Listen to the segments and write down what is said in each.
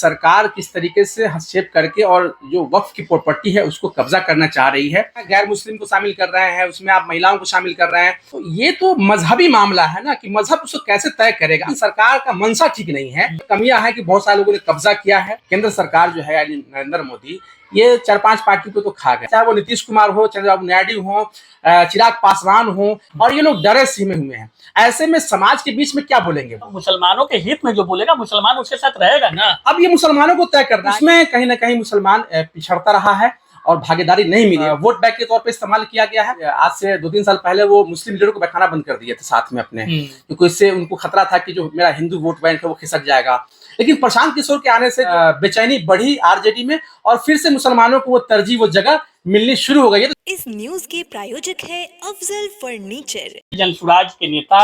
सरकार किस तरीके से हस्तक्षेप करके और जो वक्फ की प्रॉपर्टी है उसको कब्जा करना चाह रही है, गैर मुस्लिम को शामिल कर रहे हैं, उसमें आप महिलाओं को शामिल कर रहे हैं, तो ये तो मजहबी मामला है ना कि मजहब उसको कैसे तय करेगा। सरकार का मंशा ठीक नहीं है, कमियां है कि बहुत सारे लोगों ने कब्जा किया है। केंद्र सरकार जो है यानी नरेंद्र मोदी ये 4-5 पार्टी को तो खा गए, चाहे वो नीतीश कुमार हो, चंद्रबाबू नायडू हो, चिराग पासवान हो, और ये लोग डरे सीमे हुए हैं। ऐसे में समाज के बीच में क्या बोलेंगे? मुसलमानों के हित में जो बोलेगा मुसलमान उसके साथ रहेगा ना। अब ये मुसलमानों को तय करना है, उसमें कहीं ना कहीं मुसलमान पिछड़ता रहा है और भागीदारी नहीं मिली। वोट बैंक के तौर पे इस्तेमाल किया गया है। आज से 2-3 साल पहले वो मुस्लिम लीडरों को बैठाना बंद कर दिए थे साथ में अपने, क्योंकि इससे उनको खतरा था कि जो मेरा हिंदू वोट बैंक है वो खिसक जाएगा। लेकिन प्रशांत किशोर के आने से बेचैनी बढ़ी आरजेडी में और फिर से मुसलमानों को वो तरजीह, वो जगह मिलनी शुरू हो गई है। इस न्यूज के प्रायोजक है अफजल फर्नीचर। जनसुराज के नेता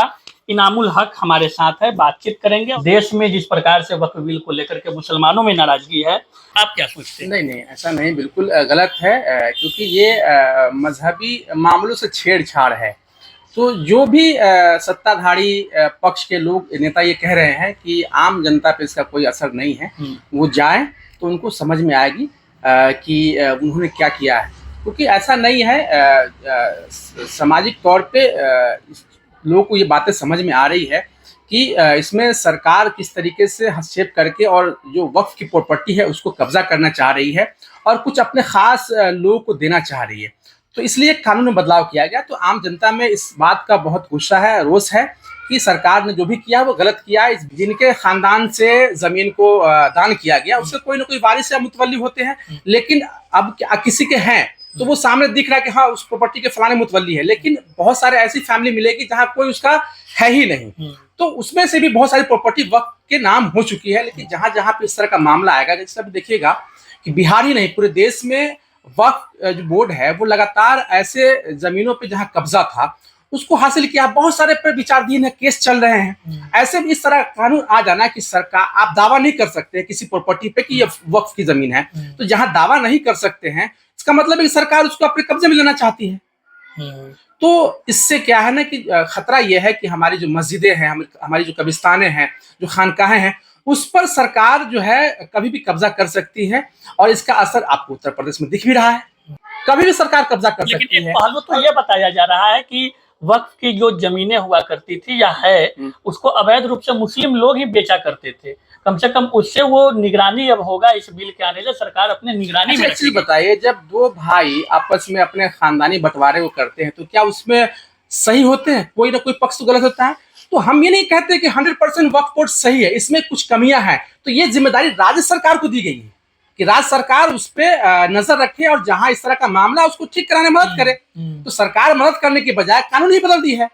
इनामुल हक हमारे साथ है, बातचीत करेंगे। देश में जिस प्रकार से वक्फ बिल को लेकर के मुसलमानों में नाराजगी है, आप क्या सोचते हैं? नहीं, ऐसा नहीं, बिल्कुल गलत है, क्योंकि ये मजहबी मामलों से छेड़छाड़ है। तो जो भी सत्ताधारी पक्ष के लोग, नेता ये कह रहे हैं कि आम जनता पे इसका कोई असर नहीं है, वो जाएं तो उनको समझ में आएगी कि उन्होंने क्या किया है। क्योंकि ऐसा नहीं है, सामाजिक तौर पे लोगों को ये बातें समझ में आ रही है कि इसमें सरकार किस तरीके से हस्तक्षेप करके और जो वक्फ की प्रॉपर्टी है उसको कब्जा करना चाह रही है और कुछ अपने खास लोगों को देना चाह रही है। तो इसलिए कानून में बदलाव किया गया। तो आम जनता में इस बात का बहुत गुस्सा है, रोष है कि सरकार ने जो भी किया वो गलत किया। जिनके खानदान से जमीन को दान किया गया उससे कोई ना कोई वारिस या मुतवल्ली होते हैं, लेकिन अब किसी के हैं तो वो सामने दिख रहा है कि हाँ उस प्रॉपर्टी के फलाने मुतवल्ली है, लेकिन बहुत सारे ऐसी फैमिली मिलेगी जहाँ कोई उसका है ही नहीं। तो उसमें से भी बहुत सारी प्रॉपर्टी वक्फ के नाम हो चुकी है। लेकिन जहाँ जहाँ पे इस तरह का मामला आएगा, जैसे अभी देखिएगा कि बिहार ही नहीं पूरे देश में वक्फ जो बोर्ड है वो लगातार ऐसे जमीनों पे जहाँ कब्जा था उसको हासिल किया। बहुत सारे पर विचाराधीन है, केस चल रहे हैं। ऐसे में इस तरह कानून आ जाना कि सरकार, आप दावा नहीं कर सकते किसी प्रॉपर्टी पे कि ये वक्फ की जमीन है, तो जहां दावा नहीं कर सकते हैं इसका मतलब है कि सरकार उसको अपने कब्जे में लेना चाहती है। तो इससे क्या है ना कि खतरा यह है कि हमारी जो मस्जिदें हैं, हमारी जो कब्रिस्तानें हैं, जो खानकाहें हैं, उस पर सरकार जो है कभी भी कब्जा कर सकती है और इसका असर आपको उत्तर प्रदेश में दिख भी रहा है। कभी भी सरकार कब्जा कर सकती है। लेकिन एक पहलू तो ये बताया जा रहा है कि वक्फ की जो जमीनें हुआ करती थी या है, उसको अवैध रूप से मुस्लिम लोग ही बेचा करते थे। कम से कम उससे वो निगरानी अब होगा इस बिल के आने से, सरकार अपने निगरानी में। एक चीज बताइए, जब दो भाई आपस में अपने खानदानी बंटवारे को करते हैं तो क्या उसमें सही होते हैं? कोई ना कोई पक्ष तो गलत होता है। तो हम ये नहीं कहते कि 100% वक्फ बोर्ड सही है, इसमें कुछ कमियां हैं। तो ये जिम्मेदारी राज्य सरकार को दी गई है कि राज्य सरकार उस पर नजर रखे और जहां इस तरह का मामला उसको ठीक कराने में मदद करे। तो सरकार मदद करने के बजाय कानून ही बदल दी है।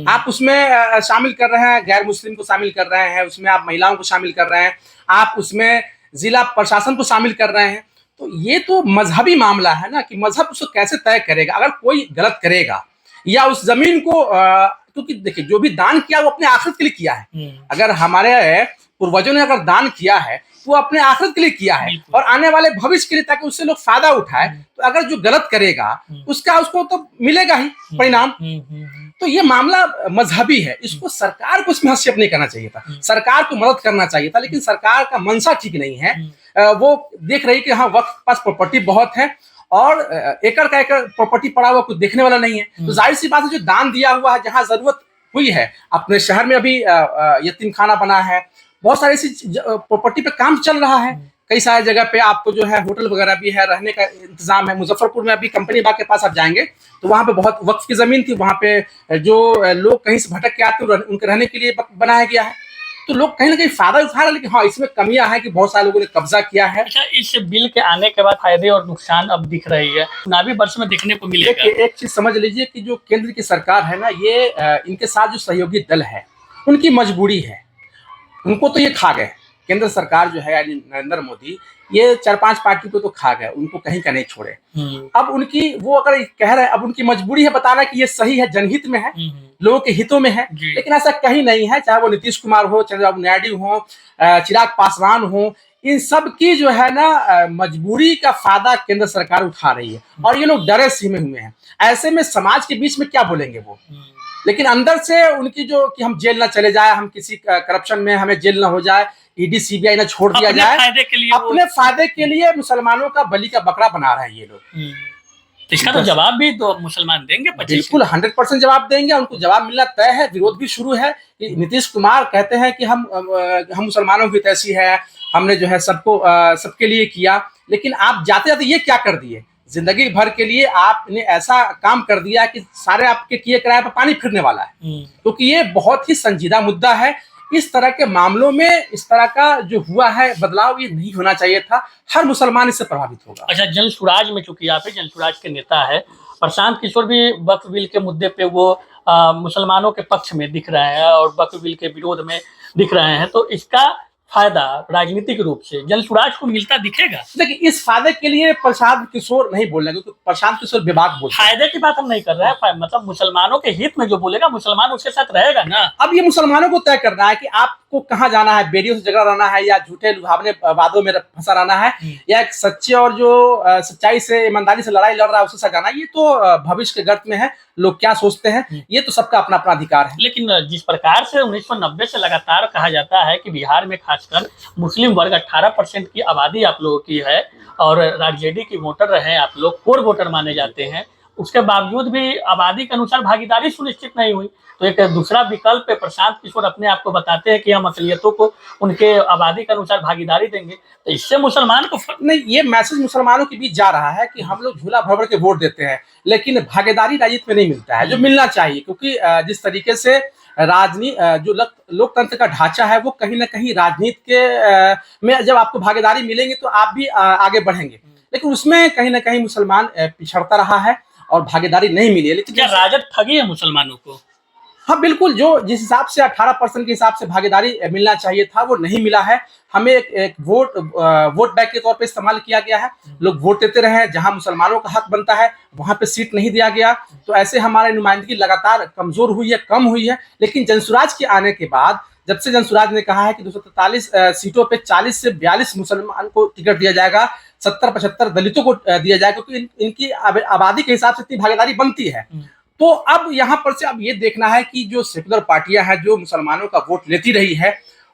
आप उसमें शामिल कर रहे हैं, गैर मुस्लिम को शामिल कर रहे हैं, उसमें आप महिलाओं को शामिल कर रहे हैं, आप उसमें जिला प्रशासन को शामिल कर रहे हैं। तो ये तो मजहबी मामला है ना कि मजहब उसको कैसे तय करेगा। अगर कोई गलत करेगा या उस जमीन को, क्योंकि देखिए जो भी दान किया वो अपने आखिरत के लिए किया है। अगर हमारे पूर्वजों ने अगर दान किया है वो अपने आखिरत के लिए किया है और आने वाले भविष्य के लिए, ताकि उससे लोग फायदा उठाए। तो अगर जो गलत करेगा उसको तो मिलेगा ही परिणाम। तो ये मामला मजहबी है, इसको सरकार को इसमें हस्तक्षेप नहीं करना चाहिए था, सरकार को मदद करना चाहिए था। लेकिन सरकार का मंशा ठीक नहीं है। वो देख रही कि हाँ वक्फ के पास प्रॉपर्टी बहुत है और एकड़ का एकड़ प्रॉपर्टी पड़ा हुआ कुछ देखने वाला नहीं है। तो जाहिर सी बात है जो दान दिया हुआ है, जहां जरूरत हुई है, अपने शहर में अभी यतीम खाना बना है, बहुत सारी ऐसी प्रॉपर्टी पे काम चल रहा है। कई सारी जगह पे आपको जो है होटल वगैरह भी है, रहने का इंतजाम है। मुजफ्फरपुर में अभी कंपनी बाग के पास आप जाएंगे तो वहां पे बहुत वक्फ की जमीन थी, वहां पे जो लोग कहीं से भटक के आते हैं उनके रहने के लिए बनाया गया है। तो लोग कहीं ना कहीं फायदा उठा रहे हैं। लेकिन हाँ इसमें कमियां है कि बहुत सारे लोगों ने कब्जा किया है। अच्छा, इस बिल के आने के बाद फायदे और नुकसान अब दिख रही है, चुनावी वर्ष में देखने को मिलेगा। एक चीज समझ लीजिए कि जो केंद्र की सरकार है ना, ये इनके साथ जो सहयोगी दल है उनकी मजबूरी है, उनको तो ये खा गए। केंद्र सरकार जो है यानी नरेंद्र मोदी ये 4-5 पार्टी को तो खा गए, उनको कहीं का नहीं छोड़े। अब उनकी वो अगर कह रहे हैं, अब उनकी मजबूरी है बताना कि ये सही है, जनहित में है, लोगों के हितों में है। लेकिन ऐसा कहीं नहीं है, चाहे वो नीतीश कुमार हो, चंद्रबाबू नायडू हो, चिराग पासवान हो, इन सब की जो है ना मजबूरी का फायदा केंद्र सरकार उठा रही है और ये लोग डरे सीमे हुए हैं। ऐसे में समाज के बीच में क्या बोलेंगे वो? लेकिन अंदर से उनकी जो कि हम जेल ना चले जाए, हम किसी करप्शन में हमें जेल ना हो जाए, ईडी सीबीआई ना छोड़ दिया अपने जाए, फायदे के लिए अपने फायदे के लिए मुसलमानों का बलि का बकरा बना रहे हैं ये लोग। इसका तो जवाब भी तो मुसलमान देंगे 25। बिल्कुल 100% जवाब देंगे, उनको जवाब मिलना तय है। विरोध भी शुरू है कि नीतीश कुमार कहते हैं कि हम मुसलमानों की तैसी है, हमने जो है सबके लिए किया, लेकिन आप जाते जाते ये क्या कर दिए, जिंदगी भर के लिए आपने ऐसा काम कर दिया कि सारे आपके किए कराए पर पानी फिरने वाला है। क्योंकि ये बहुत ही संजीदा मुद्दा है। इस तरह के मामलों में इस तरह का जो हुआ है बदलाव, ये नहीं होना चाहिए था। हर मुसलमान इससे प्रभावित होगा। अच्छा, जन सुराज में चूंकि आप जन सुराज के नेता है, प्रशांत किशोर भी वक्फ बिल के मुद्दे पे वो मुसलमानों के पक्ष में दिख रहे हैं और वक्फ बिल के विरोध में दिख रहे हैं, तो इसका फायदा राजनीतिक रूप से जन सुराज को मिलता दिखेगा? देखिए, इस फायदे के लिए प्रशांत किशोर नहीं बोल रहे, क्योंकि प्रशांत किशोर विवाद बोलते हैं। फायदे की बात हम नहीं कर रहे हैं, मतलब मुसलमानों के हित में जो बोलेगा मुसलमान उसके साथ रहेगा ना। अब ये मुसलमानों को तय करना है कि आपको कहाँ जाना है, बेड़ियों से झगड़ा रहना है या झूठे लुभावने वादों में फंसा रहना है, या एक सच्चे और जो सच्चाई से ईमानदारी से लड़ाई लड़ रहा है उसके साथ जाना है। ये तो भविष्य के गर्त में है, लोग क्या सोचते हैं, ये तो सबका अपना अपना अधिकार है। लेकिन जिस प्रकार से 1990 से लगातार कहा जाता है कि बिहार में खासकर मुस्लिम वर्ग 18% की आबादी आप लोगों की है और आरजेडी की वोटर रहे आप लोग, कोर वोटर माने जाते हैं, उसके बावजूद भी आबादी के अनुसार भागीदारी सुनिश्चित नहीं हुई। तो एक दूसरा विकल्प प्रशांत किशोर अपने आप को बताते हैं कि हम अकलियतों को उनके आबादी के अनुसार भागीदारी देंगे, तो इससे मुसलमान को नहीं, ये मैसेज मुसलमानों के बीच जा रहा है कि हम लोग झूला भर भर के वोट देते हैं, लेकिन भागीदारी राजनीति में नहीं मिलता है जो मिलना चाहिए। क्योंकि जिस तरीके से जो लोकतंत्र का ढांचा है वो कहीं ना कहीं राजनीति के में जब आपको भागीदारी मिलेंगे तो आप भी आगे बढ़ेंगे, लेकिन उसमें कहीं ना कहीं मुसलमान पिछड़ता रहा है और भागीदारी नहीं मिली है। लेकिन क्या राजद ठगी है मुसलमानों को? हाँ बिल्कुल, जो जिस हिसाब से 18% के हिसाब से भागीदारी मिलना चाहिए था वो नहीं मिला है। हमें एक वोट बैंक के तौर पे इस्तेमाल किया गया है, लोग वोट देते रहे, जहां मुसलमानों का हक बनता है वहां पे सीट नहीं दिया गया, तो ऐसे हमारी नुमाइंदगी लगातार कमजोर हुई है, कम हुई है। लेकिन जनसुराज के आने के बाद, जब से जनसुराज ने कहा है कि 243 सीटों पे 40 से 42 मुसलमान को टिकट दिया जाएगा, 70-75 दलितों को दिया जाएगा, क्योंकि इनकी आबादी के हिसाब से इतनी भागीदारी बनती है। तो अब यहाँ पर से अब ये देखना है कि जो सेकुलर पार्टियां हैं जो मुसलमानों का वोट लेती रही है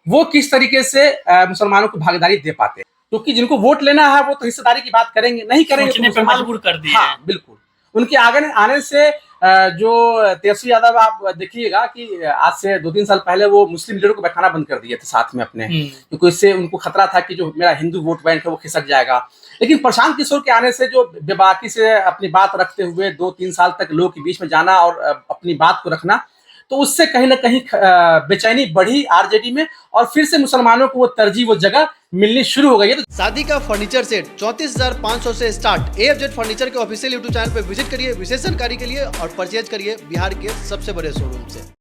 वो किस तरीके से मुसलमानों को भागीदारी दे पाते हैं। क्योंकि जिनको वोट लेना है वो तो हिस्सेदारी की बात करेंगे, नहीं करेंगे तो मुसलमान मजबूर कर दिए। हाँ बिल्कुल, उनके आगे आने से जो तेजस्वी यादव, आप देखिएगा कि आज से 2-3 साल पहले वो मुस्लिम लीडर को बैठाना बंद कर दिए थे साथ में अपने, क्योंकि इससे उनको खतरा था कि जो मेरा हिंदू वोट बैंक है वो खिसक जाएगा। लेकिन प्रशांत किशोर के आने से जो बेबाकी से अपनी बात रखते हुए 2-3 साल तक लोगों के बीच में जाना और अपनी बात को रखना, तो उससे कहीं ना कहीं बेचैनी बढ़ी आरजेडी में और फिर से मुसलमानों को वो तरजीह, वो जगह मिलनी शुरू हो गई है। शादी का फर्नीचर सेट 34,500 से स्टार्ट। AFZ फर्नीचर के ऑफिशियल यूट्यूब चैनल पर विजिट करिए विशेष जानकारी के लिए और परचेज करिए बिहार के सबसे बड़े शोरूम से।